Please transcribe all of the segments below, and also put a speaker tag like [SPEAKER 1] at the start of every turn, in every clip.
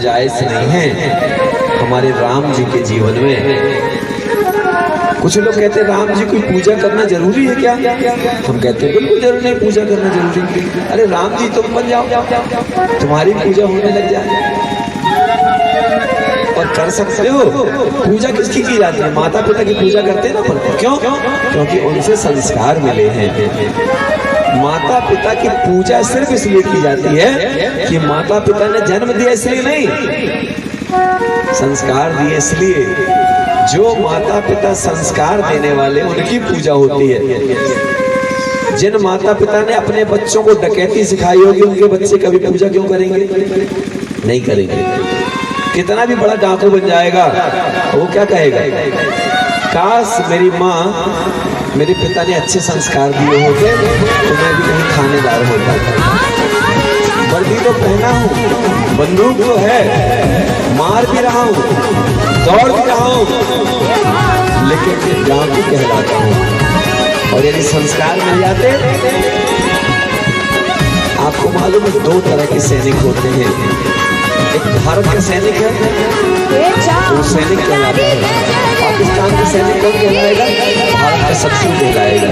[SPEAKER 1] गुंजाइश नहीं है हमारे राम जी के जीवन में। कुछ लोग कहते हैं राम जी की पूजा करना जरूरी है क्या? हम कहते हैं बिल्कुल जरूरी नहीं, पूजा करना जरूरी है। अरे राम जी तुम बन जाओ, तुम्हारी पूजा होने लग जाए। और कर सकते हो। पूजा किसकी की जाती है? माता पिता की पूजा करते हैं ना। क्यों? क्योंकि उनसे संस्कार मिले हैं। माता पिता की पूजा सिर्फ इसलिए की जाती है कि माता पिता ने जन्म दिया इसलिए नहीं, संस्कार दिए इसलिए। जो माता पिता संस्कार देने वाले उनकी पूजा होती है। जिन माता पिता ने अपने बच्चों को डकैती सिखाई होगी उनके बच्चे कभी पूजा क्यों करेंगे? नहीं करेंगे। कितना भी बड़ा डाकू बन जाएगा वो क्या कहेगा? काश मेरी माँ मेरे पिता ने अच्छे संस्कार दिए होते तो मैं भी कहीं थानेदार होता। वर्दी तो पहना हूँ, बंदूक तो है, मार भी रहा हूँ, दौड़ भी रहा हूँ, लेकिन डाकू कहलाता हूँ। और यदि संस्कार मिल जाते, आपको मालूम है 2 तरह के सैनिक होते हैं। एक भारत का सैनिक है, वो सैनिक कहलाता है। पाकिस्तान का सैनिक कौन कहलाएगा? भारत का शत्रु कहलाएगा।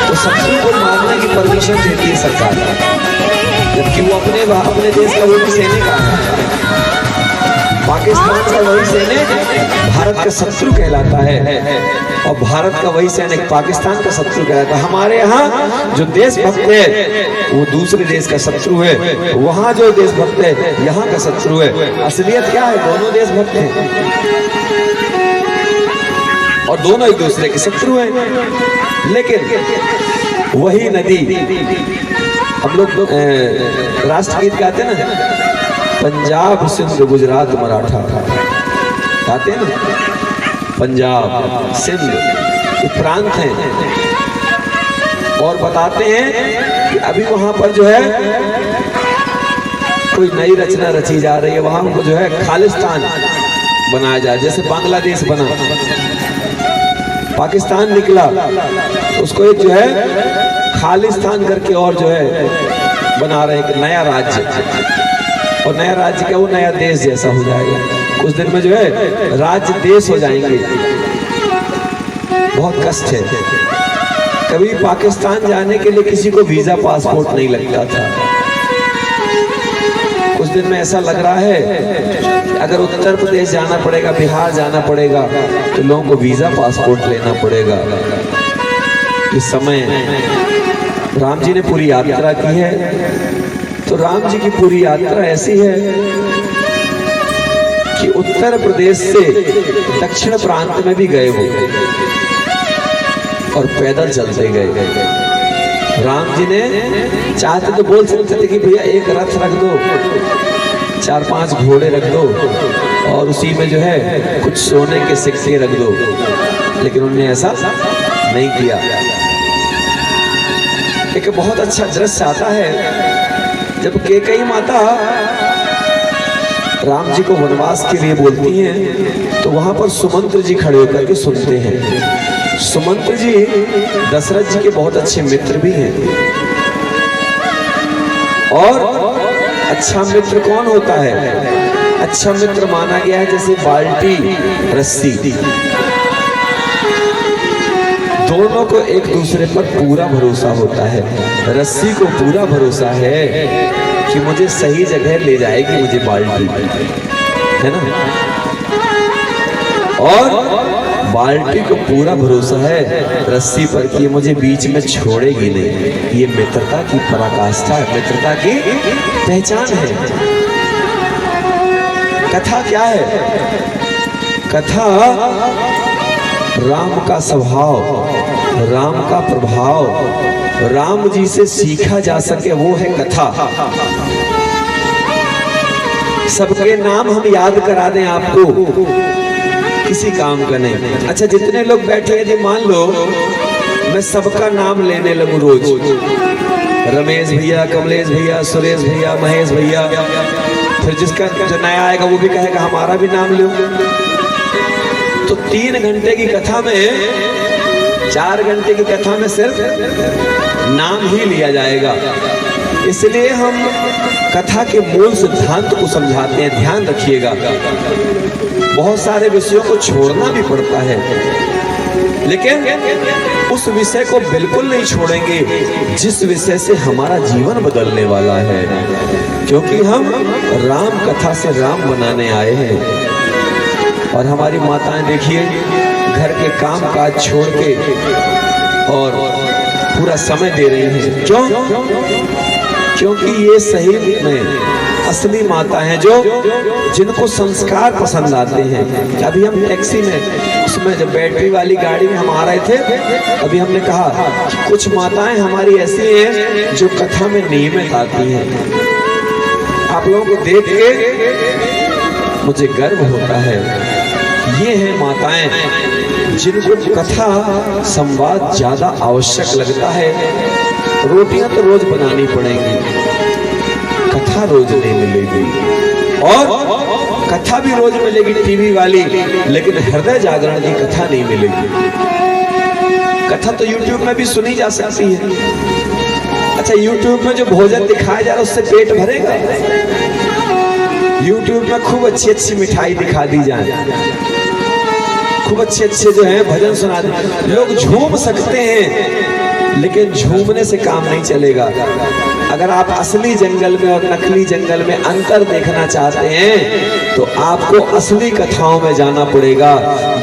[SPEAKER 1] तो शत्रु को मारने की परमिशन देती है सरकार, जबकि वो अपने देश का वही सैनिक है। पाकिस्तान का वही सैनिक भारत का शत्रु कहलाता है और भारत का वही सैनिक पाकिस्तान का शत्रु कहलाता है। हमारे यहाँ जो देशभक्त है वो दूसरे देश का शत्रु है, वहाँ जो देशभक्त है यहाँ का शत्रु है। असलियत क्या है? दोनों देशभक्त हैं और दोनों एक दूसरे के शत्रु हैं। लेकिन वही नदी, हम लोग राष्ट्रगीत गाते ना, पंजाब सिंध गुजरात मराठा गाते हैं ना। पंजाब सिंध ये प्रांत हैं और बताते हैं कि अभी वहां पर जो है कोई नई रचना रची जा रही है। वहां को जो है खालिस्तान बनाया जाए, जैसे बांग्लादेश बना, पाकिस्तान निकला, उसको एक जो है खालिस्तान करके और जो है बना रहे एक नया राज्य। और नया राज्य क्या, वो नया देश जैसा हो जाएगा। कुछ दिन में जो है राज्य देश हो जाएंगे। बहुत कष्ट है। कभी पाकिस्तान जाने के लिए किसी को वीजा पासपोर्ट नहीं लगता था। कुछ दिन में ऐसा लग रहा है अगर उत्तर प्रदेश जाना पड़ेगा, बिहार जाना पड़ेगा तो लोगों को वीजा पासपोर्ट लेना पड़ेगा। इस समय राम जी ने पूरी यात्रा की है, तो राम जी की पूरी यात्रा ऐसी है कि उत्तर प्रदेश से दक्षिण प्रांत में भी गए वो और पैदल चलते गए। राम जी ने चाहते तो बोल सकते थे कि भैया एक रथ रख दो, 4-5 घोड़े रख दो और उसी में जो है कुछ सोने के सिक्के रख दो, लेकिन उन्होंने ऐसा नहीं किया। एक बहुत अच्छा दृश्य आता है जब कैकेयी माता राम जी को वनवास के लिए बोलती हैं तो वहां पर सुमंत्र जी खड़े होकर के सुनते हैं। सुमंत्र जी दशरथ जी के बहुत अच्छे मित्र भी हैं। और अच्छा मित्र कौन होता है? अच्छा मित्र माना गया है जैसे बाल्टी रस्सी, दोनों को एक दूसरे पर पूरा भरोसा होता है। रस्सी को पूरा भरोसा है कि मुझे सही जगह ले जाएगी मुझे बाल्टी, है ना। और बाल्टी को पूरा भरोसा है रस्सी पर कि मुझे बीच में छोड़ेगी नहीं। ये मित्रता की पराकाष्ठा है, मित्रता की पहचान है। कथा क्या है? कथा राम का स्वभाव, राम का प्रभाव, राम जी से सीखा जा सके वो है कथा। सबके नाम हम याद करा दें आपको, किसी काम का नहीं। अच्छा जितने लोग बैठे हैं, यदि मान लो मैं सबका नाम लेने लगूं रोज, रमेश भैया, कमलेश भैया, सुरेश भैया, महेश भैया, फिर जिसका जो नया आएगा वो भी कहेगा हमारा भी नाम लो, तो 3 घंटे की कथा में, 4 घंटे की कथा में सिर्फ नाम ही लिया जाएगा। इसलिए हम कथा के मूल सिद्धांत को समझाते हैं। ध्यान रखिएगा, बहुत सारे विषयों को छोड़ना भी पड़ता है, लेकिन उस विषय को बिल्कुल नहीं छोड़ेंगे जिस विषय से हमारा जीवन बदलने वाला है, क्योंकि हम राम कथा से राम बनाने आए हैं। और हमारी माताएं देखिए, घर के काम काज छोड़ के और पूरा समय दे रही हैं। क्यों? क्योंकि ये सही में असली माता हैं जो जिनको संस्कार पसंद आते हैं। अभी हम टैक्सी में, उसमें जब बैटरी वाली गाड़ी में हम आ रहे थे, अभी हमने कहा कि कुछ माताएं हमारी ऐसी हैं जो कथा में नियमित आती हैं। आप लोगों को देख के मुझे गर्व होता है। ये हैं माताएं जिनको कथा संवाद ज्यादा आवश्यक लगता है। रोटियां तो रोज बनानी पड़ेंगी, कथा रोज नहीं मिलेगी, और कथा भी रोज मिलेगी टीवी वाली, लेकिन हृदय जागरण की कथा नहीं मिलेगी। कथा तो यूट्यूब में भी सुनी जा सकती है। अच्छा, यूट्यूब में जो भोजन दिखाया जा रहा है उससे पेट भरेगा? यूट्यूब में खूब अच्छी अच्छी मिठाई दिखा दी जाए, खूब अच्छे अच्छे जो है भजन सुना दे, लोग झूम सकते हैं, लेकिन झूमने से काम नहीं चलेगा। अगर आप असली जंगल में और नकली जंगल में अंतर देखना चाहते हैं तो आपको असली कथाओं में जाना पड़ेगा,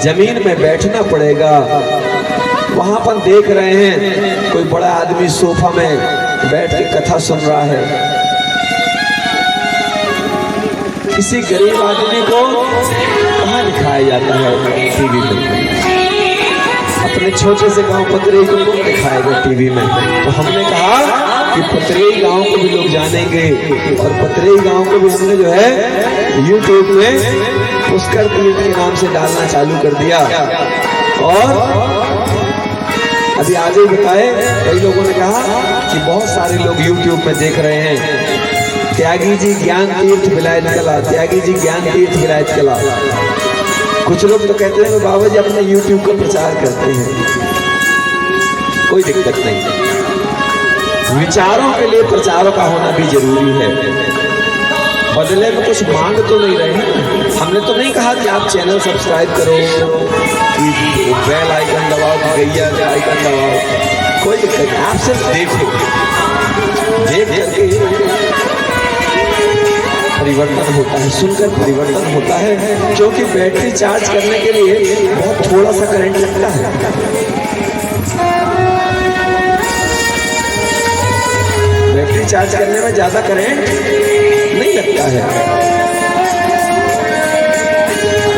[SPEAKER 1] जमीन में बैठना पड़ेगा। वहां पर देख रहे हैं कोई बड़ा आदमी सोफा में बैठ के कथा सुन रहा है, किसी गरीब आदमी को कहाँ दिखाया जाता है? टीवी में। अपने छोटे से गांव पतरेई को कौन दिखाएगा टीवी में? तो हमने कहा कि पतरेई गांव को भी लोग जानेंगे, और पतरेई गांव को भी हमने जो है यूट्यूब में पुष्कर तीर्थ के नाम से डालना चालू कर दिया। और अभी आगे बताए, कई लोगों ने कहा कि बहुत सारे लोग यूट्यूब में देख रहे हैं त्यागी जी ज्ञान तीर्थ विलायत कला, त्यागी जी ज्ञान तीर्थ विलायत कला। कुछ लोग तो कहते हैं कि बाबा जी अपने यूट्यूब का प्रचार करते हैं, कोई दिक्कत नहीं। विचारों के लिए प्रचारों का होना भी जरूरी है। बदले में कुछ मांग तो नहीं रहे। हमने तो नहीं कहा कि आप चैनल सब्सक्राइब करो, कि बेल आइकन दबाओ, कि गैया का आइकन दबाओ, कोई दिक्कत नहीं। आप सिर्फ देखो, देख करके परिवर्तन होता है, सुनकर परिवर्तन होता है। क्योंकि बैटरी चार्ज करने के लिए बहुत थोड़ा सा करंट लगता है। बैटरी चार्ज करने में ज्यादा करंट नहीं लगता है।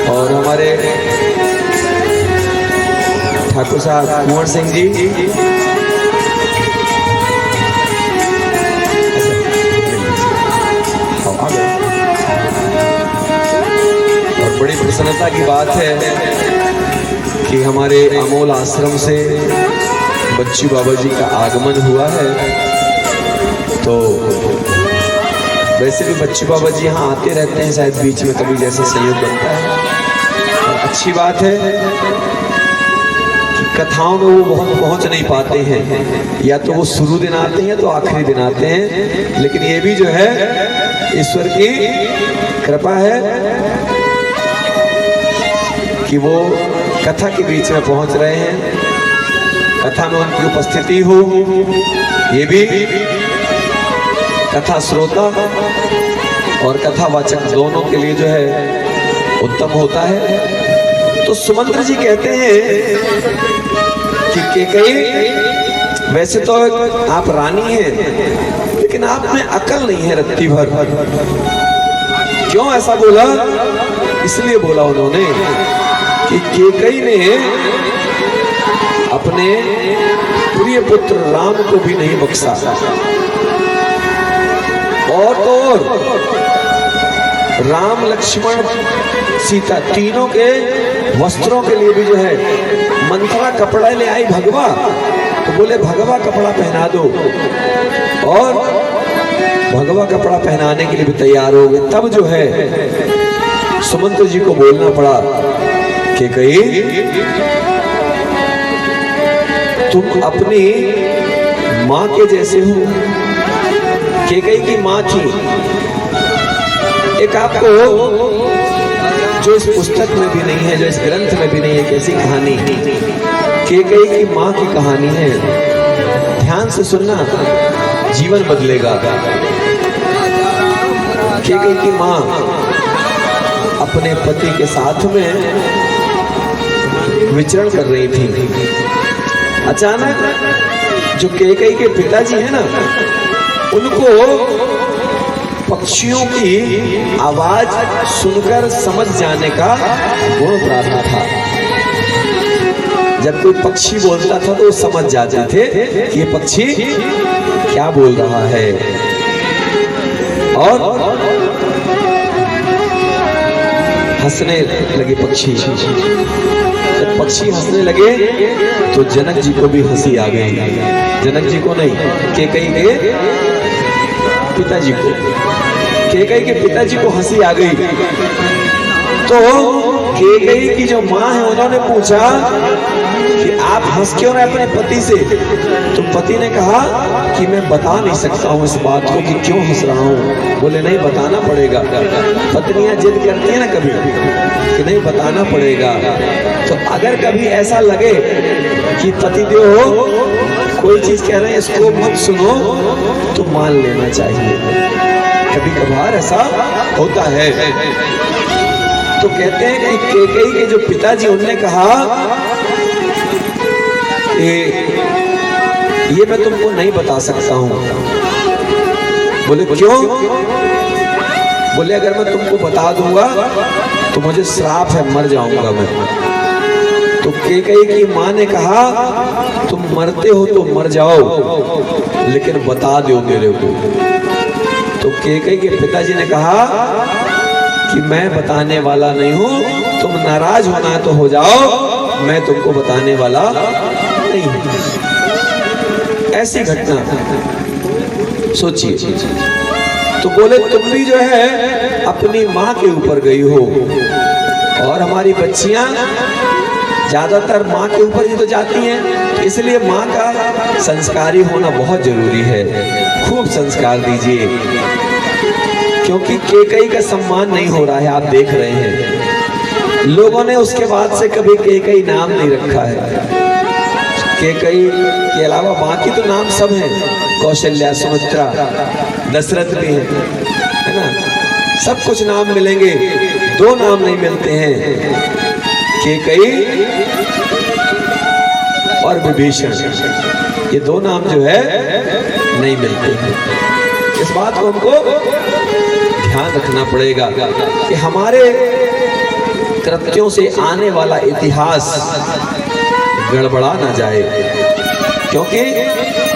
[SPEAKER 1] और हमारे ठाकुर साहब कुंवर सिंह जी, बड़ी प्रसन्नता की बात है कि हमारे अमोल आश्रम से बच्चू बाबा जी का आगमन हुआ है। तो वैसे भी बच्चू बाबा जी यहाँ आते रहते हैं, शायद बीच में कभी जैसे संयोग बनता है। और अच्छी बात है कि कथाओं में वो बहुत पहुँच नहीं पाते हैं, या तो वो शुरू दिन आते हैं तो आखिरी दिन आते हैं, लेकिन ये भी जो है ईश्वर की कृपा है कि वो कथा के बीच में पहुंच रहे हैं, कथा में उनकी उपस्थिति हो। ये भी कथा श्रोता और कथावाचक दोनों के लिए जो है उत्तम होता है। तो सुमंत्र जी कहते हैं कि केकई, वैसे तो आप रानी हैं, लेकिन आप में अकल नहीं है रत्ती भर। क्यों ऐसा बोला? इसलिए बोला उन्होंने कि केकई ने अपने प्रिय पुत्र राम को भी नहीं बख्शा, और तो और राम लक्ष्मण सीता तीनों के वस्त्रों के लिए भी जो है मंथरा कपड़ा ले आई भगवा, तो बोले भगवा कपड़ा पहना दो, और भगवा कपड़ा पहनाने के लिए भी तैयार हो गए। तब जो है सुमंत्र जी को बोलना पड़ा कि कहीं तुम अपनी माँ के जैसे हो, कैकेयी की माँ थी। एक आपको जो इस पुस्तक में भी नहीं है, जो इस ग्रंथ में भी नहीं है, कैसी कहानी, कैकेयी की माँ की कहानी है। ध्यान से सुनना, जीवन बदलेगा। कैकेयी की माँ अपने पति के साथ में विचरण कर रही थी। अचानक जो कैकेयी के पिताजी है ना, उनको पक्षियों की आवाज सुनकर समझ जाने का गुण प्राप्त था। जब कोई पक्षी बोलता था तो वो समझ जाते थे कि ये पक्षी क्या बोल रहा है। और हंसने लगे पक्षी। जब पक्षी हंसने लगे तो जनक जी को भी हंसी आ गई। जनक जी को नहीं, कैकेयी के पिताजी को। कैकेयी के पिताजी को हंसी आ गई। तो कैकेयी की जो माँ है, उन्होंने पूछा कि आप हंस क्यों रहे अपने पति से? तो पति ने कहा कि मैं बता नहीं सकता हूँ इस बात को कि क्यों हंस रहा हूँ। बोले नहीं, बताना पड़ेगा। पत्नियां जिद करती है ना कभी कि नहीं बताना पड़ेगा। तो अगर कभी ऐसा लगे कि पतिदेव कोई चीज कह रहे हैं इसको मत सुनो, तो मान लेना चाहिए। कभी कभार ऐसा होता है। तो कहते हैं कि कैकेयी के जो पिताजी, उन्होंने कहा ये मैं तुमको नहीं बता सकता हूं। बोले क्यों? बोले अगर मैं तुमको बता दूंगा तो मुझे श्राप है, मर जाऊंगा मैं। तो कैकेयी की माँ ने कहा तुम मरते हो तो मर जाओ, लेकिन बता दो मेरे को। तो कैकेयी के पिताजी ने कहा कि मैं बताने वाला नहीं हूं, तुम नाराज होना तो हो जाओ, मैं तुमको बताने वाला नहीं हूं। ऐसी घटना सोचिए। तो बोले तुम भी जो है अपनी माँ के ऊपर गई हो, और हमारी बच्चियां ज्यादातर माँ के ऊपर ही तो जाती हैं, इसलिए माँ का संस्कारी होना बहुत जरूरी है। खूब संस्कार दीजिए, क्योंकि कैकेयी का सम्मान नहीं हो रहा है। आप देख रहे हैं लोगों ने उसके बाद से कभी कैकेयी नाम नहीं रखा है। कैकेयी के अलावा बाकी तो नाम सब हैं, कौशल्या, सुमित्रा, दशरथ भी है ना, सब कुछ नाम मिलेंगे। दो नाम नहीं मिलते हैं, कैकेयी और विभीषण। ये दो नाम जो है नहीं मिलते हैं। इस बात को हमको ध्यान रखना पड़ेगा कि हमारे कृत्यों से आने वाला इतिहास गड़बड़ा ना जाए। क्योंकि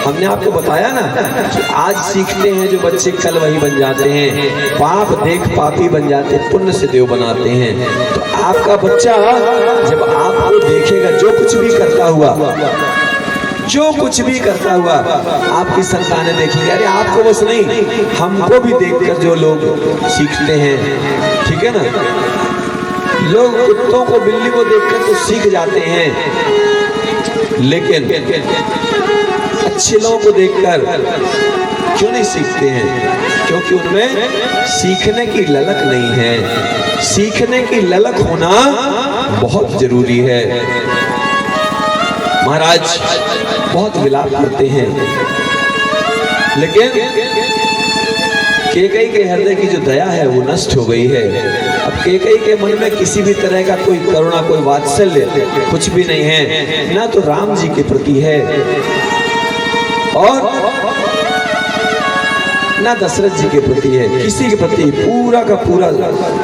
[SPEAKER 1] हमने आपको बताया ना कि आज सीखते हैं जो बच्चे, कल वही बन जाते हैं। पाप देख पापी बन जाते, पुण्य से देव बनाते हैं। तो आपका बच्चा जब आपको देखेगा, जो कुछ भी करता हुआ आपकी संतानें देखेंगे। अरे आपको बस नहीं, हमको भी देखकर जो लोग सीखते हैं, ठीक है ना। लोग कुत्तों को, बिल्ली को देखकर तो सीख जाते हैं, लेकिन अच्छे लोगों को देखकर क्यों नहीं सीखते हैं? क्योंकि उनमें सीखने की ललक नहीं है। सीखने की ललक होना बहुत जरूरी है। महाराज बहुत विलाप करते हैं, लेकिन कैकेयी के हृदय की जो दया है वो नष्ट हो गई है। अब कैकेयी के मन में किसी भी तरह का कोई करुणा, कोई वात्सल्य कुछ भी नहीं है, ना तो राम जी के प्रति है और ना दशरथ जी के प्रति है। किसी के प्रति पूरा का पूरा,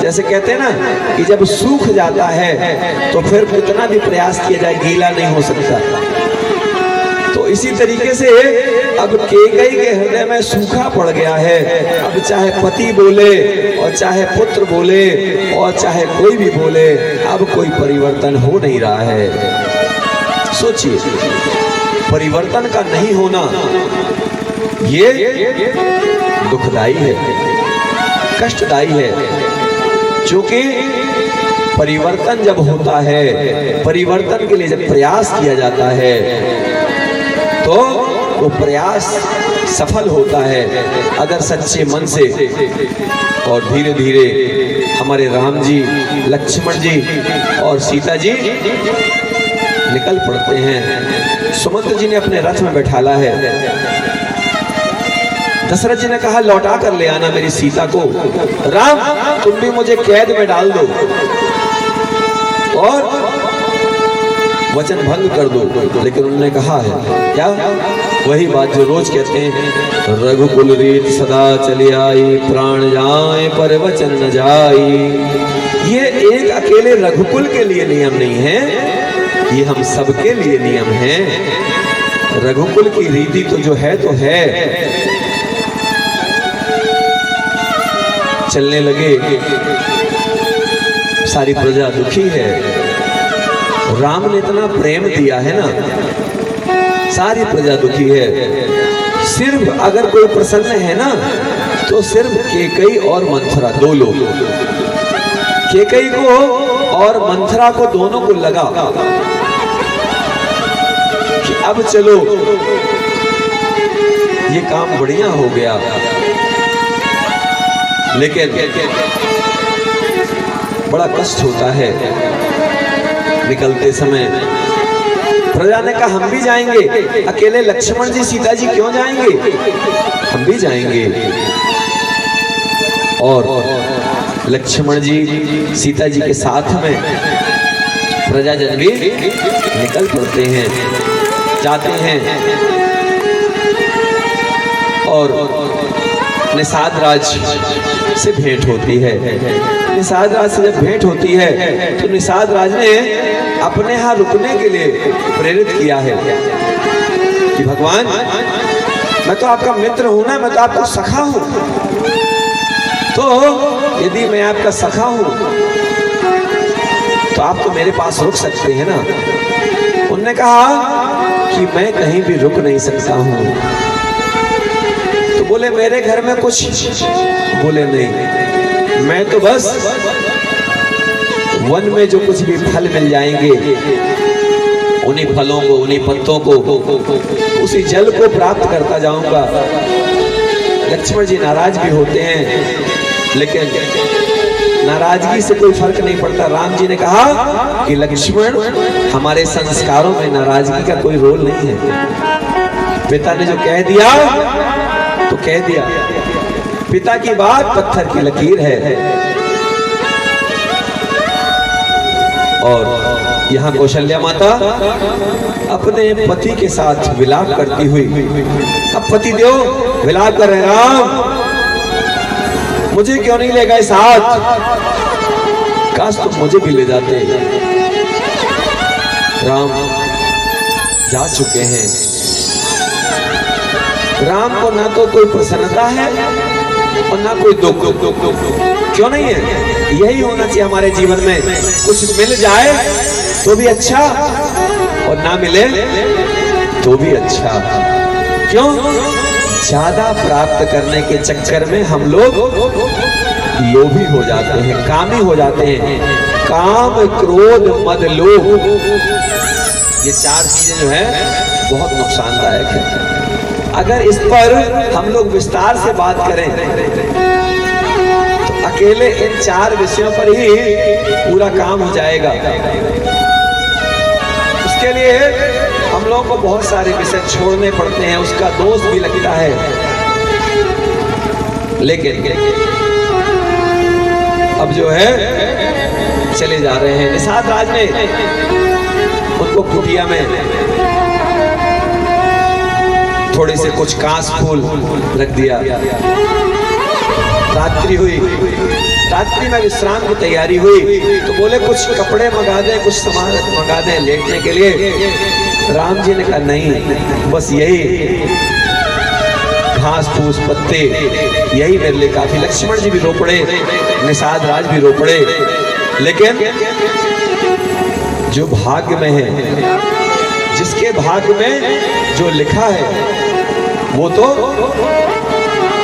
[SPEAKER 1] जैसे कहते हैं ना कि जब सूख जाता है तो फिर कितना भी प्रयास किया जाए गीला नहीं हो सकता। तो इसी तरीके से अब कैकेयी के हृदय में सूखा पड़ गया है। अब चाहे पति बोले और चाहे पुत्र बोले और चाहे कोई भी बोले, अब कोई परिवर्तन हो नहीं रहा है। सोचिए, परिवर्तन का नहीं होना ये दुखदाई है, कष्टदायी है। क्योंकि परिवर्तन जब होता है, परिवर्तन के लिए जब प्रयास किया जाता है, तो वो प्रयास सफल होता है अगर सच्चे मन से। और धीरे धीरे हमारे राम जी, लक्ष्मण जी और सीता जी निकल पड़ते हैं। सुमंत्र जी ने अपने रथ में बैठाला है। दशरथ जी ने कहा लौटा कर ले आना मेरी सीता को। राम तुम भी मुझे कैद में डाल दो और वचन भंग कर दो। लेकिन उन्होंने कहा है क्या? वही बात जो रोज कहते हैं, रघुकुल रीत सदा चली आई, प्राण जाए पर वचन न जाई। ये एक अकेले रघुकुल के लिए नियम नहीं है, ये हम सबके लिए नियम है। रघुकुल की रीति तो जो है तो है। चलने लगे, सारी प्रजा दुखी है। राम ने इतना प्रेम दिया है ना, सारी प्रजा दुखी है। सिर्फ अगर कोई प्रसन्न है ना तो सिर्फ केकई और मंथरा, दो लोग। केकई को और मंथरा को दोनों को लगा कि अब चलो ये काम बढ़िया हो गया। लेकिन बड़ा कष्ट होता है निकलते समय। प्रजा ने कहा हम भी जाएंगे, अकेले लक्ष्मण जी सीता जी क्यों जाएंगे? हम भी जाएंगे। और लक्ष्मण जी सीता जी के साथ में प्रजाजन भी निकल पड़ते हैं, जाते हैं। और निषाद राज से भेंट होती है। निषाद राज से जब भेंट होती है तो निषाद राज ने अपने यहाँ रुकने के लिए प्रेरित किया है कि भगवान मैं तो आपका मित्र हूं ना, मैं तो आपका सखा हूं, तो यदि मैं आपका सखा हूं तो आप तो मेरे पास रुक सकते हैं ना। उन्होंने कहा कि मैं कहीं भी रुक नहीं सकता हूं। तो बोले मेरे घर में कुछ? बोले नहीं, मैं तो बस वन में जो कुछ भी फल मिल जाएंगे उन्हीं फलों को, उन्हीं पत्तों को, उसी जल को प्राप्त करता जाऊंगा। लक्ष्मण जी नाराज भी होते हैं, लेकिन नाराजगी से कोई फर्क नहीं पड़ता। राम जी ने कहा कि लक्ष्मण हमारे संस्कारों में नाराजगी का कोई रोल नहीं है। पिता ने जो कह दिया तो कह दिया, पिता की बात पत्थर की लकीर है। और यहाँ कौशल्या माता अपने पति के साथ विलाप करती हुई, अब पति देव विलाप कर रहे, राम मुझे क्यों नहीं ले गए साथ? काश तुम मुझे भी ले जाते। राम जा चुके हैं। राम को ना तो कोई प्रसन्नता है और ना कोई दुख। क्यों नहीं है? यही होना चाहिए हमारे जीवन में। कुछ मिल जाए तो भी अच्छा और ना मिले तो भी अच्छा। क्यों? ज्यादा प्राप्त करने के चक्कर में हम लोग लोभी हो जाते हैं, कामी हो जाते हैं। काम, क्रोध, मद, लोभ, ये चार चीजें जो है बहुत नुकसानदायक है। अगर इस पर हम लोग विस्तार से बात करें तो अकेले इन चार विषयों पर ही पूरा काम हो जाएगा। उसके लिए हम लोगों को बहुत सारे विषय छोड़ने पड़ते हैं, उसका दोष भी लगता है। लेकिन अब जो है चले जा रहे हैं। निषाद राज ने उनको कुटिया में थोड़े से कुछ कांस फूल रख दिया। रात्रि हुई, रात्रि में विश्राम की तैयारी हुई तो बोले कुछ कपड़े मंगा दें, कुछ सामान मंगा दें लेटने के लिए। राम जी ने कहा नहीं, बस यही घास फूस पत्ते यही मेरे लिए काफी। लक्ष्मण जी भी रो पड़े, निषाद राज भी रो पड़े। लेकिन जो भाग्य में है, जिसके भाग्य में जो लिखा है वो तो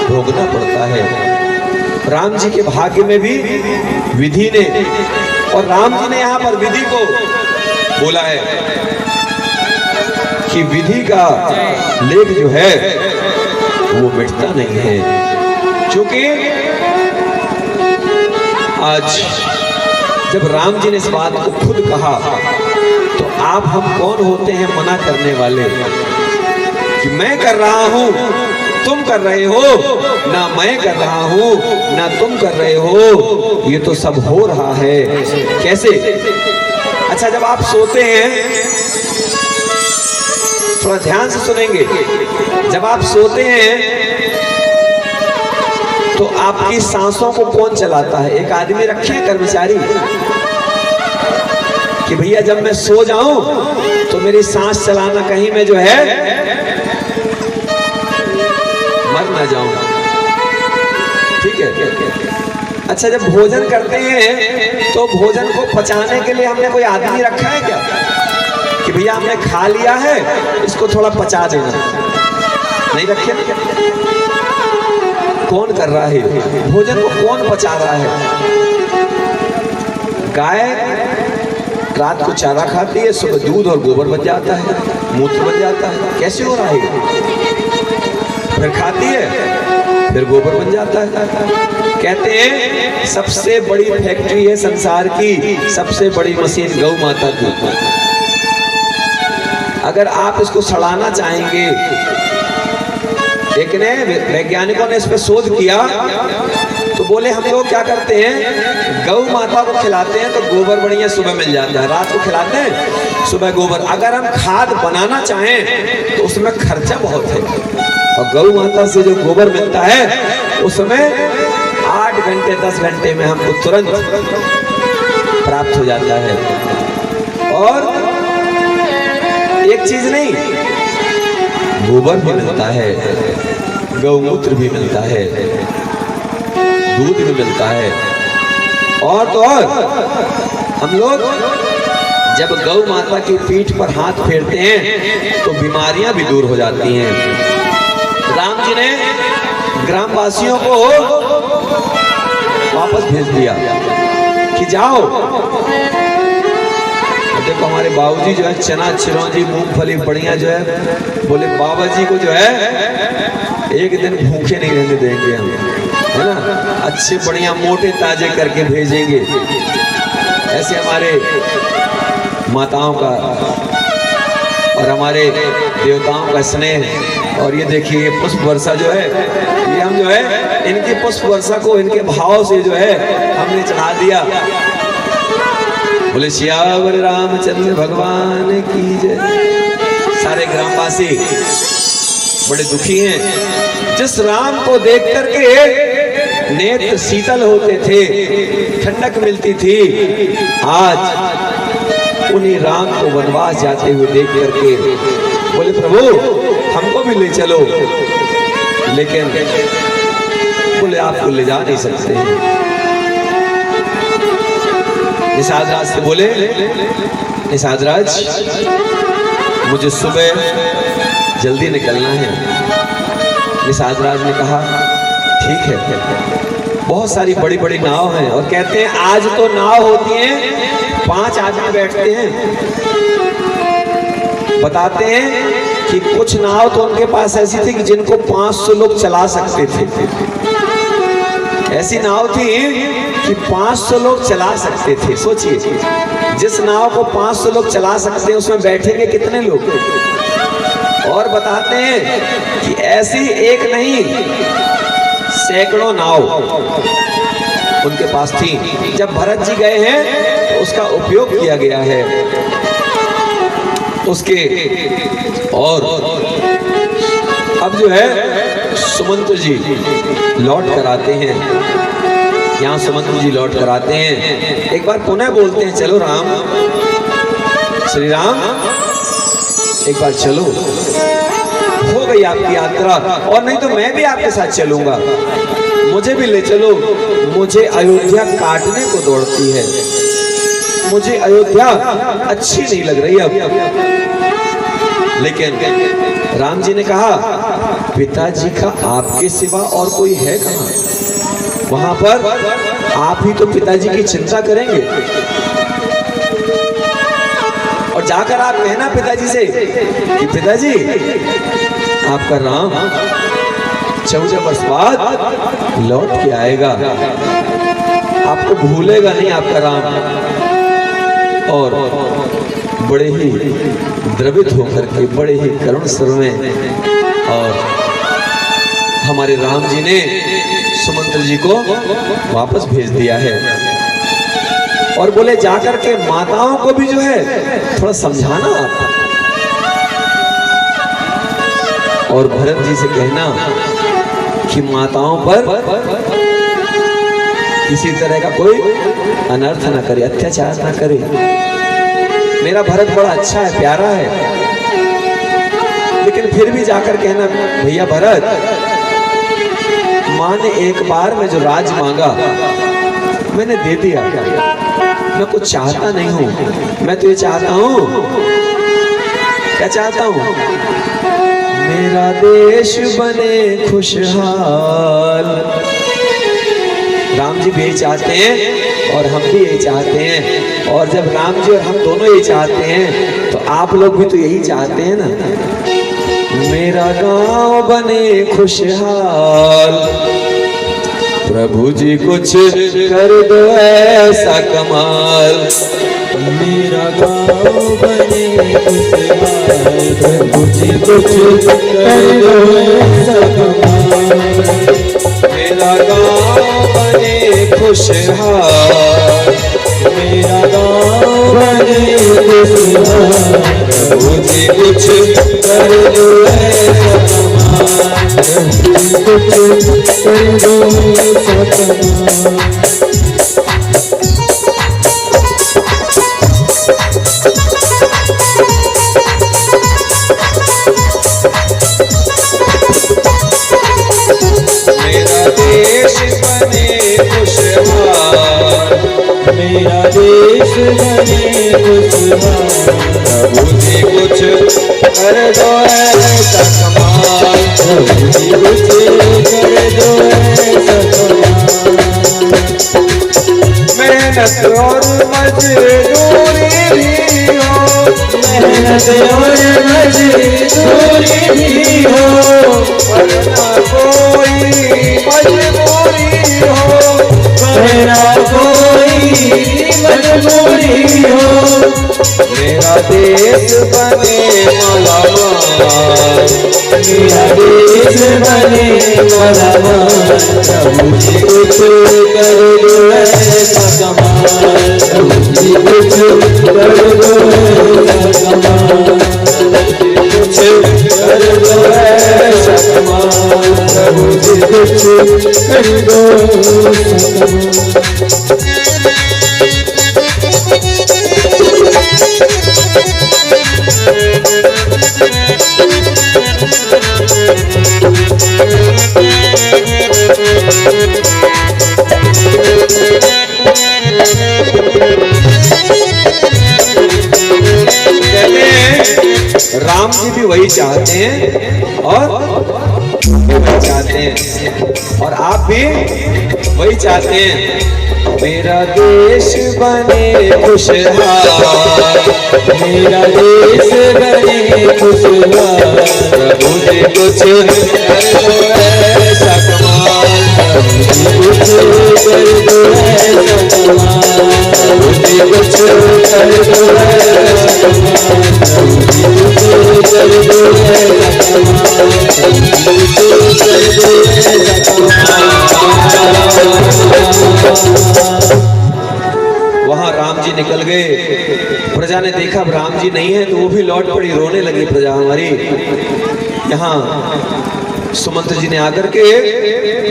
[SPEAKER 1] भोगना पड़ता है। राम जी के भाग्य में भी विधि ने, और राम जी ने यहाँ पर विधि को बोला है कि विधि का लेख जो है वो मिटता नहीं है। क्योंकि आज जब राम जी ने इस बात को खुद कहा तो आप हम कौन होते हैं मना करने वाले कि मैं कर रहा हूं तुम कर रहे हो, ना मैं कर रहा हूं ना तुम कर रहे हो, ये तो सब हो रहा है। कैसे? अच्छा, जब आप सोते हैं, थोड़ा ध्यान से सुनेंगे, जब आप सोते हैं तो आपकी सांसों को कौन चलाता है? एक आदमी रखे हैं कर्मचारी कि भैया जब मैं सो जाऊं तो मेरी सांस चलाना, कहीं मैं जो है मर ना जाऊं। ठीक है। अच्छा, जब भोजन करते हैं तो भोजन को पचाने के लिए हमने कोई आदमी रखा है क्या कि भैया हमने खा लिया है इसको थोड़ा पचा देना? नहीं रखे। कौन कर रहा है भोजन को? कौन पचा रहा है? गाय रात को चारा खाती है, सुबह दूध और गोबर बन जाता है, मूत्र बन जाता है। कैसे हो रहा है? फिर खाती है, फिर गोबर बन जाता है। कहते हैं सबसे बड़ी फैक्ट्री है संसार की, सबसे बड़ी मशीन गौ माता की। अगर आप इसको सड़ाना चाहेंगे, एक ने वैज्ञानिकों ने इस पर शोध किया तो बोले हम लोग क्या करते हैं, गौ माता को खिलाते हैं तो गोबर बढ़िया सुबह मिल जाता है, रात को खिलाते हैं सुबह गोबर। अगर हम खाद बनाना चाहें तो उसमें खर्चा बहुत है, और गौ माता से जो गोबर मिलता है उसमें 8 घंटे 10 घंटे में हमको तुरंत प्राप्त हो जाता है। और एक चीज नहीं, गोबर भी मिलता है, गौमूत्र भी मिलता है, दूध भी मिलता है। और तो और हम लोग जब गौ माता की पीठ पर हाथ फेरते हैं तो बीमारियां भी दूर हो जाती हैं। राम जी ने ग्रामवासियों को वापस भेज दिया कि जाओ। देखो हमारे बाबूजी जो है चना चिरौंजी मूंगफली बढ़िया जो है, बोले बाबा जी को जो है एक दिन भूखे नहीं रहने देंगे हम, है ना, अच्छे बढ़िया मोटे ताजे करके भेजेंगे। ऐसे हमारे माताओं का और हमारे देवताओं का स्नेह। और ये देखिए ये पुष्प वर्षा जो है, ये हम जो है इनकी पुष्प वर्षा को इनके भाव से जो है हमने चढ़ा दिया। बोले श्यावर रामचंद्र भगवान की जय। सारे ग्रामवासी बड़े दुखी हैं। जिस राम को देख करके नेत्र शीतल होते थे, ठंडक मिलती थी, आज उन्हीं राम को वनवास जाते हुए देख करके बोले प्रभु हमको भी ले चलो। लेकिन बोले आपको ले जा नहीं सकते। निषाद राज से बोले निषाद राज मुझे सुबह जल्दी निकलना है। निषाद राज ने कहा ठीक है। बहुत सारी बड़ी बड़ी नाव हैं और कहते हैं आज तो नाव होती हैं 5 आदमी बैठते हैं। बताते हैं कि कुछ नाव तो उनके पास ऐसी थी कि जिनको 500 लोग चला सकते थे। ऐसी नाव थी कि 500 लोग चला सकते थे। सोचिए जिस नाव को 500 लोग चला सकते हैं उसमें बैठेंगे कितने लोग। और बताते हैं कि ऐसी एक नहीं सैकड़ों नाव उनके पास थी। जब भरत जी गए हैं तो उसका उपयोग किया गया है उसके। और अब जो है सुमंत्र जी लौट कर आते हैं, यहाँ सुमंत्र जी लौट कर आते हैं। एक बार पुनः बोलते हैं चलो राम, श्री राम एक बार चलो, हो गई आपकी यात्रा और नहीं तो मैं भी आपके साथ चलूंगा, मुझे भी ले चलो। मुझे अयोध्या काटने को दौड़ती है, मुझे अयोध्या अच्छी नहीं लग रही अब। लेकिन राम जी ने कहा पिताजी का आपके सिवा और कोई है कहाँ? वहां पर आप ही तो पिताजी की चिंता करेंगे। और जाकर आप कहना पिताजी से कि पिताजी आपका राम 14 वर्ष बाद लौट के आएगा, आपको भूलेगा नहीं आपका राम। और बड़े ही द्रवित होकर के, बड़े ही करुण स्वर में और हमारे राम जी ने सुमंत्र जी को वापस भेज दिया है। और बोले जाकर के माताओं को भी जो है थोड़ा समझाना आप, और भरत जी से कहना कि माताओं पर किसी तरह का कोई अनर्थ ना करे, अत्याचार ना करे। मेरा भरत बड़ा अच्छा है, प्यारा है, लेकिन फिर भी जाकर कहना भैया भरत, माँ ने एक बार में जो राज मांगा मैंने दे दिया, मैं कुछ चाहता नहीं हूं, मैं तो ये चाहता हूं, क्या चाहता हूं, मेरा देश बने खुशहाल। राम जी भी यही चाहते हैं और हम भी यही चाहते हैं, और जब राम जी और हम दोनों यही चाहते हैं तो आप लोग भी तो यही चाहते हैं ना, मेरा गांव बने खुशहाल। प्रभु जी कुछ कर दो ऐसा कमाल,
[SPEAKER 2] मेरा गाँव बने खुशहाल। प्रभु जी कुछ कर दो ऐसा कमाल,
[SPEAKER 1] मेरा गांव बने खुशहाल,
[SPEAKER 2] मेरा गाँव बने खुशहाल।
[SPEAKER 1] प्रभु जी कुछ कर दो ऐसा कमाल,
[SPEAKER 2] कुछ कर दो ऐसा कमाल।
[SPEAKER 1] मेरा देश बने खुशहाल,
[SPEAKER 2] मेरा देश बने खुशहाल।
[SPEAKER 1] प्रभु जी कुछ कर दो ऐसा कमाल,
[SPEAKER 2] प्रभु जी कुछ कर दो ऐसा कमाल।
[SPEAKER 1] मेहनत और मजदूरी भी हो,
[SPEAKER 2] मेहनत और मजदूरी भी हो,
[SPEAKER 1] वरना कोई मजबूरी हो,
[SPEAKER 2] वरना कोई मजबूरी हो।
[SPEAKER 1] मेरा देश बने मालामाल,
[SPEAKER 2] मेरा देश बने मालामाल। प्रभु जी कुछ कर दो ऐसा कमाल, प्रभु जी कुछ कर दो ऐसा कमाल,
[SPEAKER 1] कुछ कर दो ऐसा कमाल,
[SPEAKER 2] प्रभु जी कुछ कर दो ऐसा
[SPEAKER 1] राम जी भी वही चाहते हैं और वही चाहते हैं, और आप भी वही चाहते हैं, मेरा देश बने खुशहाल,
[SPEAKER 2] मेरा देश बने खुशहाल।
[SPEAKER 1] प्रभु जी कुछ कर दो ऐसा कमाल,
[SPEAKER 2] प्रभु जी कुछ कर दो ऐसा कमाल,
[SPEAKER 1] प्रभु जी कुछ कर दो ऐसा कमाल,
[SPEAKER 2] प्रभु जी कुछ कर दो ऐसा कमाल, प्रभु जी कुछ कर दो ऐसा कमाल।
[SPEAKER 1] वहां राम जी निकल गए, प्रजा ने देखा अब राम जी नहीं है तो वो भी लौट पड़ी, रोने लगी प्रजा हमारी। यहाँ सुमंत्र जी ने आकर के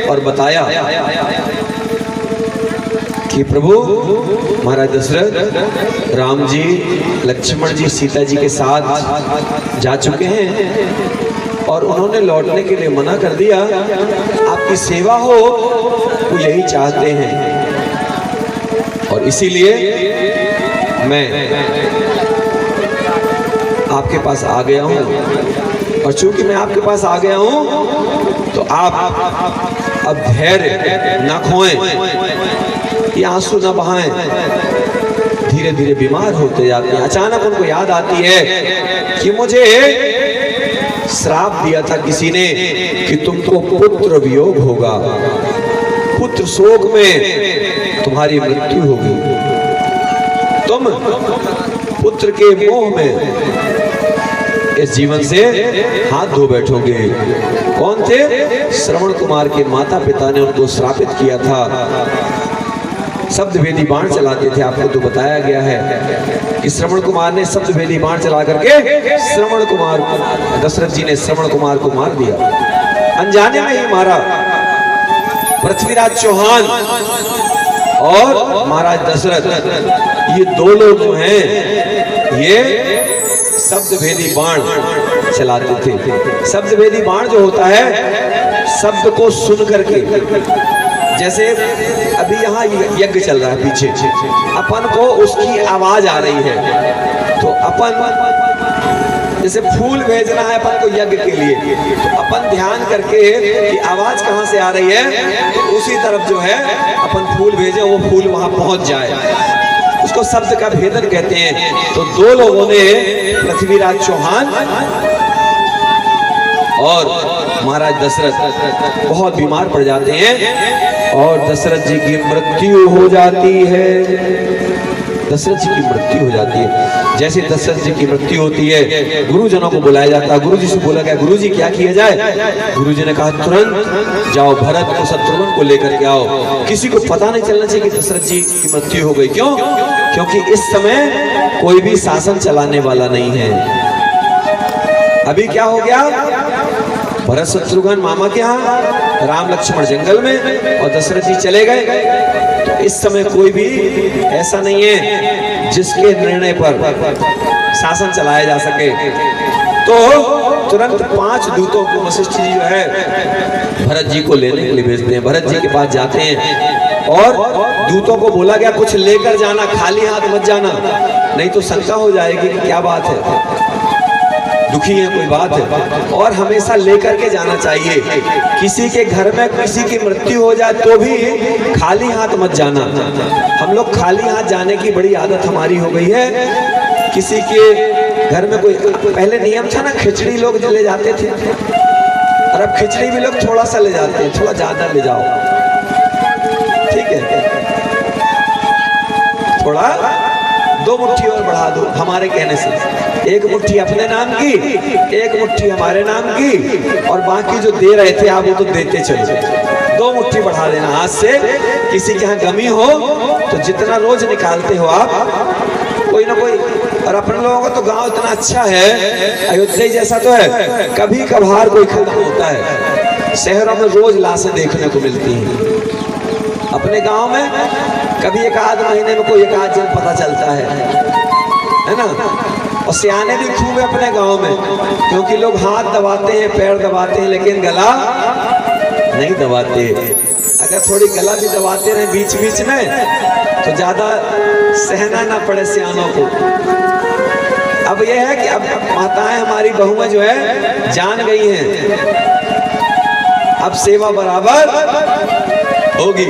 [SPEAKER 1] और बताया कि प्रभु महाराज दशरथ राम जी लक्ष्मण जी सीता जी के साथ जा चुके हैं और उन्होंने लौटने के लिए मना कर दिया, आपकी सेवा हो वो यही चाहते हैं, और इसीलिए मैं आपके पास आ गया हूं। और चूंकि मैं आपके पास आ गया हूं तो आप अब धैर्य ना खोएं, ये आंसू ना बहाएं, धीरे धीरे बीमार होते जाते हैं। अचानक उनको याद आती है कि मुझे श्राप दिया था किसी ने कि तुमको पुत्र वियोग होगा, पुत्र शोक में तुम्हारी मृत्यु होगी, तुम पुत्र के मोह में इस जीवन से हाथ धो बैठोगे। कौन थे? श्रवण कुमार के माता पिता ने उनको श्रापित किया था। शब्दभेदी बाण चलाते थे, आपको तो बताया गया है कि श्रवण कुमार ने शब्दभेदी बाण चला करके श्रवण कुमार, दशरथ जी ने श्रवण कुमार को मार दिया, अनजाने में ही मारा। पृथ्वीराज चौहान और महाराज दशरथ, ये दो लोग जो हैं ये शब्दभेदी बाण चलाते थे। शब्दभेदी बाण जो होता है, शब्द को सुन करके, जैसे अभी यहाँ यज्ञ चल रहा है पीछे, अपन को उसकी आवाज आ रही है, तो अपन जैसे फूल भेजना है अपन को यज्ञ के लिए, तो अपन ध्यान करके कि आवाज कहाँ से आ रही है, तो उसी तरफ जो है अपन फूल भेजे, वो फूल वहां पहुंच जाए, उसको शब्द का भेदन कहते हैं। तो दो लोगों ने, पृथ्वीराज चौहान और महाराज दशरथ, बहुत बीमार पड़ जाते हैं और दशरथ जी की मृत्यु हो जाती है। दशरथ जी की मृत्यु हो जाती है। जैसे दशरथ जी की मृत्यु होती है, गुरुजनों को बुलाया जाता है। गुरुजी से बोला गया, गुरुजी क्या किया जाए? गुरुजी ने कहा तुरंत जाओ भरत को, शत्रुघ्न को लेकर के आओ। किसी को पता नहीं चलना चाहिए कि दशरथ जी की मृत्यु हो गई। क्यों? क्योंकि इस समय कोई भी शासन चलाने वाला नहीं है। अभी क्या हो गया? भरत शत्रुघ्न मामा के यहाँ, राम लक्ष्मण जंगल में और दशरथ जी चले गए। तो इस समय कोई भी ऐसा नहीं है जिसके निर्णय पर शासन चलाया जा सके। तो तुरंत 5 दूतों को वशिष्ठ जी जो है भरत जी को लेने के लिए भेजते हैं। भरत जी के पास जाते हैं और दूतों को बोला गया कुछ लेकर जाना, खाली हाथ मत जाना, नहीं तो शंका हो जाएगी कि क्या बात है, दुखी है, कोई बात है। और हमेशा लेकर के जाना चाहिए। किसी के घर में किसी की मृत्यु हो जाए तो भी खाली हाथ मत जाना। हम लोग खाली हाथ जाने की बड़ी आदत हमारी हो गई है। किसी के घर में कोई, पहले नियम था ना, खिचड़ी लोग ले जाते थे, और अब खिचड़ी भी लोग थोड़ा सा ले जाते हैं, थोड़ा ज्यादा ले जाओ, ठीक है, थोड़ा 2 मुट्ठी और बढ़ा दो हमारे कहने से। 1 मुट्ठी अपने नाम की, 1 मुट्ठी हमारे नाम की, और बाकी जो दे रहे थे आप वो तो देते चले, 2 मुट्ठी बढ़ा देना हाथ से। किसी के यहाँ गमी हो तो जितना रोज निकालते हो आप, कोई ना कोई। और अपन लोगों का तो गांव इतना अच्छा है, अयोध्या जैसा तो है, कभी कभार कोई खत्म होता है। शहरों में रोज लाशें देखने को मिलती हैं, अपने गांव में कभी 1-8 महीने में कोई 1-8 जन पता चलता है ना। और सियाने भी खूब है अपने गांव में, क्योंकि लोग हाथ दबाते हैं, पैर दबाते हैं, लेकिन गला नहीं दबाते। अगर थोड़ी गला भी दबाते रहे बीच बीच में तो ज्यादा सहना ना पड़े सियानों को। अब यह है कि अब माताएं हमारी बहुएं जो है जान गई हैं, अब सेवा बराबर होगी,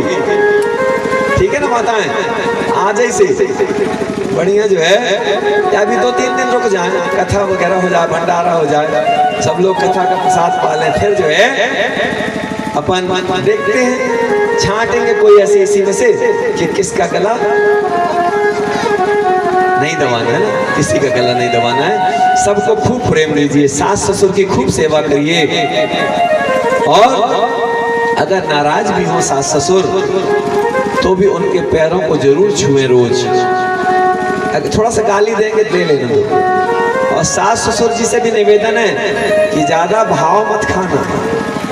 [SPEAKER 1] ठीक है ना माताएं? आज ही से बढ़िया जो है, अभी 2-3 दिन रुक जाए, कथा वगैरह हो जाए, भंडारा हो जाए, सब लोग कथा का प्रसाद पालें, फिर जो है अपन देखते हैं, छांटेंगे कोई ऐसी इसी में से कि किसका गला नहीं दबाना है ना, किसी का गला नहीं दबाना है। सबको खूब प्रेम दीजिए, सास ससुर की खूब सेवा करिए, और अगर नाराज भी हो सास ससुर तो भी उनके पैरों को जरूर छुएं रोज। अगर थोड़ा सा गाली देंगे दे लेने दो। और सास ससुर जी से भी निवेदन है कि ज्यादा भाव मत खाना।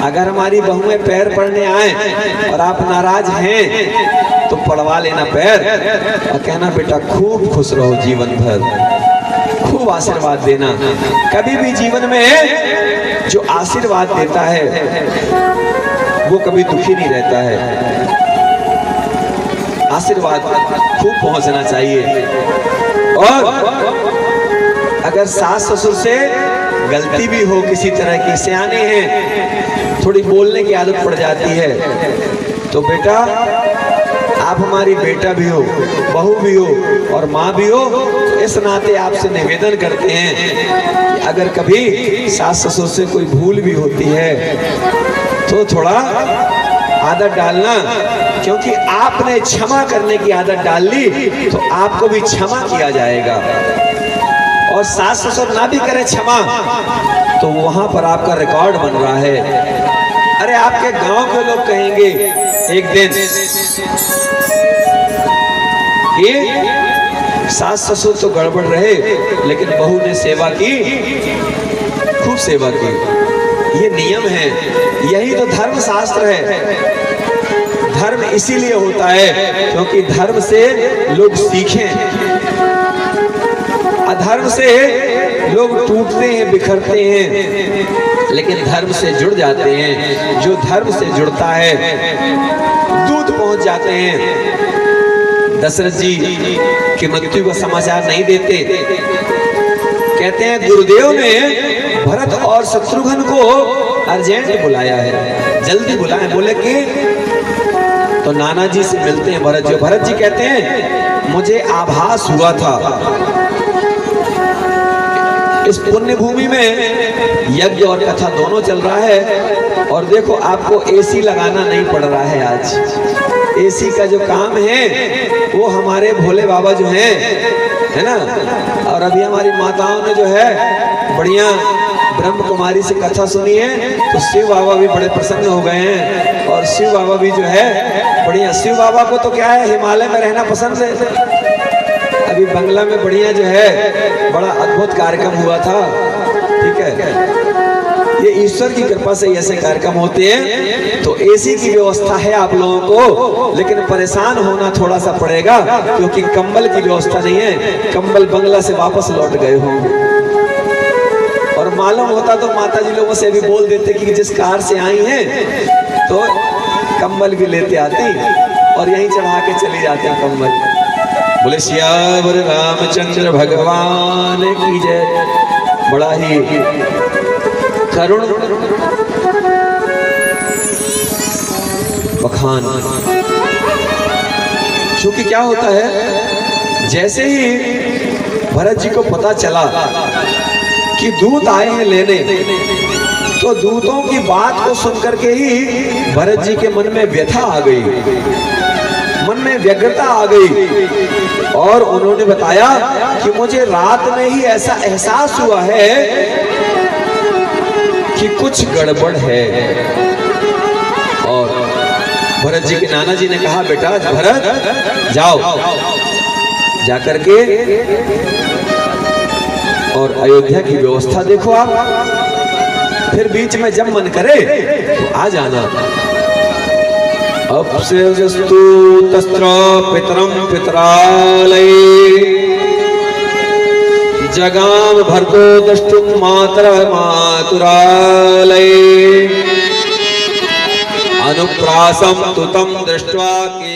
[SPEAKER 1] अगर हमारी बहुएं पैर पड़ने आए और आप नाराज हैं तो पड़वा लेना पैर और कहना बेटा खूब खुश रहो जीवन भर, खूब आशीर्वाद देना। कभी भी जीवन में जो आशीर्वाद देता है वो कभी दुखी नहीं रहता है। आशीर्वाद खूब पहुंचना चाहिए। और अगर सास ससुर से गलती भी हो किसी तरह की, सियाने हैं, थोड़ी बोलने की आदत पड़ जाती है, तो बेटा आप हमारी बेटा भी हो, बहू भी हो और माँ भी हो, तो इस नाते आपसे निवेदन करते हैं कि अगर कभी सास ससुर से कोई भूल भी होती है तो थोड़ा आदत डालना, क्योंकि आपने क्षमा करने की आदत डाल ली तो आपको भी क्षमा किया जाएगा। और सास ससुर ना भी करें क्षमा तो वहां पर आपका रिकॉर्ड बन रहा है। अरे आपके गांव के लोग कहेंगे एक दिन कि सास ससुर तो गड़बड़ रहे लेकिन बहू ने सेवा की, खूब सेवा की। ये नियम है, यही तो धर्म शास्त्र है। धर्म इसीलिए होता है क्योंकि धर्म से लोग सीखें, अधर्म से लोग टूटते हैं, बिखरते हैं, लेकिन धर्म से जुड़ जाते हैं। जो धर्म से जुड़ता है दूत पहुंच जाते हैं। दशरथ जी की मृत्यु का समाचार नहीं देते, कहते हैं गुरुदेव ने भरत और शत्रुघ्न को अर्जेंट बुलाया है, जल्दी बुलाएं। बोले कि तो नाना जी से मिलते हैं भरत जी। भरत जी कहते हैं मुझे आभास हुआ था इस पुण्य भूमि में यज्ञ और कथा दोनों चल रहा है और देखो आपको एसी लगाना नहीं पड़ रहा है। आज एसी का जो काम है वो हमारे भोले बाबा जो हैं, है ना, और अभी हमारी माताओं ने जो है बढ़िया ब्रह्म कुमारी से कथा सुनी है तो शिव बाबा भी बड़े प्रसन्न हो गए हैं। और शिव बाबा भी जो है बढ़िया, शिव बाबा को तो क्या है हिमालय में रहना पसंद है। अभी बंगला में बढ़िया जो है बड़ा अद्भुत कार्यक्रम हुआ था, ठीक है। ये ईश्वर की कृपा से ऐसे कार्यक्रम होते हैं। तो एसी की व्यवस्था है आप लोगों को, लेकिन परेशान होना थोड़ा सा पड़ेगा क्योंकि कंबल की व्यवस्था नहीं है। कंबल बंगला से वापस लौट गए हों और मालूम होता तो माता जी लोगों से भी बोल देते कि जिस कार से आई हैं तो कंबल भी लेते आती और यहीं चढ़ा के चली जाते हैं कंबल। बोले सियावर रामचंद्र भगवान की जय। बड़ा ही करुण बखान। क्योंकि क्या होता है, जैसे ही भरत जी को पता चला कि दूत आए हैं लेने, तो दूतों की बात को सुनकर के ही भरत जी के मन में व्यथा आ गई, मन में व्यग्रता आ गई और उन्होंने बताया कि मुझे रात में ही ऐसा एहसास हुआ है कि कुछ गड़बड़ है। और भरत जी के नाना जी ने कहा बेटा भरत जाओ, जाकर के और अयोध्या की व्यवस्था देखो आप, फिर बीच में जब मन करे तो आ जाना। अपसेजस्तु तस्त्र पितरम पितरालये जगाम भर्गो द्रष्टुम मातर मातुरालये अनुप्रासम तुतम दृष्ट्वा के